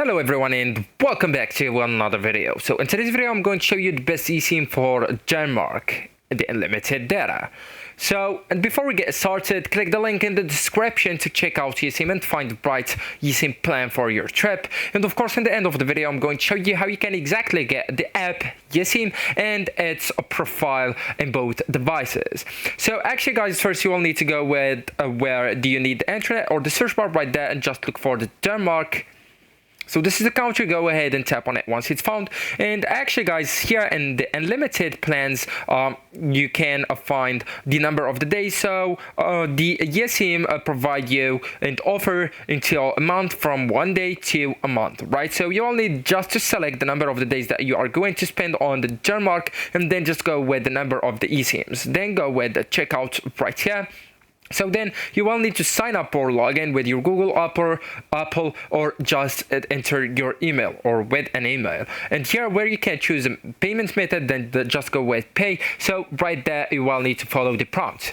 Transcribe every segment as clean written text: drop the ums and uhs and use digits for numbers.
Hello everyone and welcome back to another video. So in today's video I'm going to show you the best eSIM for Denmark, the unlimited data. And before we get started, click the link in the description to check out Yesim and find the right eSIM plan for your trip. And of course in the end of the video I'm going to show you how you can exactly get the app Yesim and its profile in both devices. So actually guys, first you will need to go with where do you need the internet or the search bar right there and just look for the Denmark. So this is the country, go ahead and tap on it once it's found. And actually guys, here in the unlimited plans, you can find the number of the days. So the Yesim provide you and offer until a month from 1 day to a month, right? So you only just to select the number of the days that you are going to spend on the Denmark and then just go with the number of the eSIMs. Then go with the checkout right here. So then you will need to sign up or log in with your Google Apple or just enter your email or with an email. And here where you can choose a payment method, then just go with pay. So right there you will need to follow the prompt.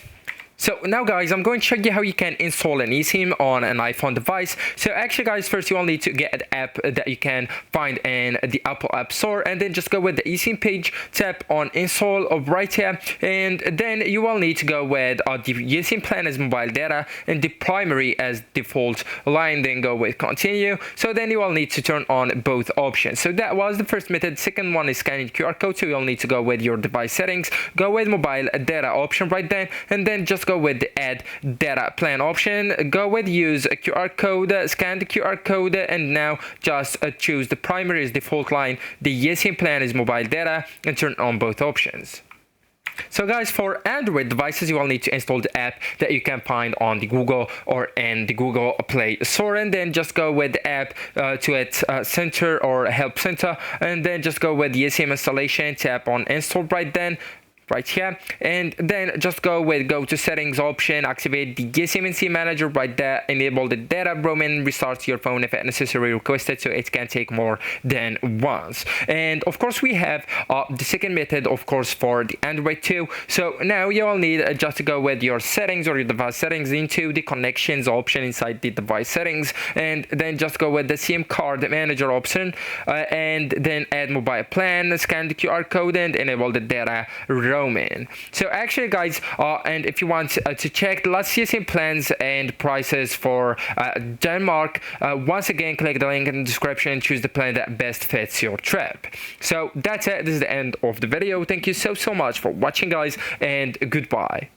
So now guys, I'm going to show you how you can install an eSIM on an iPhone device. So actually guys, first you will need to get an app that you can find in the Apple App Store and then just go with the eSIM page, tap on install right here, and then you will need to go with the Yesim plan as mobile data and the primary as default line, then go with continue. So then you will need to turn on both options. So that was the first method. Second one is scanning QR code. So you'll need to go with your device settings, go with mobile data option right then, and then just go with the add data plan option, go with use a QR code, scan the QR code, and now just choose the primary as default line, the Yesim plan is mobile data, and turn on both options. So guys, for Android devices, you will need to install the app that you can find on the Google or in the Google Play Store, and then just go with the app to its center or help center, and then just go with the Yesim installation, tap on install right then, right here, and then just go to settings option, activate the Yesim manager right there, enable the data roaming, restart your phone if necessary requested, so it can take more than once. And of course we have the second method, of course, for the Android too. So now you will need just to go with your settings or your device settings into the connections option inside the device settings, and then just go with the SIM card manager option, and then add mobile plan, scan the QR code, and enable the data roaming. So actually guys, and if you want to check the last Yesim plans and prices for Denmark, once again click the link in the description and choose the plan that best fits your trip. So that's it, this is the end of the video. Thank you so much for watching guys, and goodbye.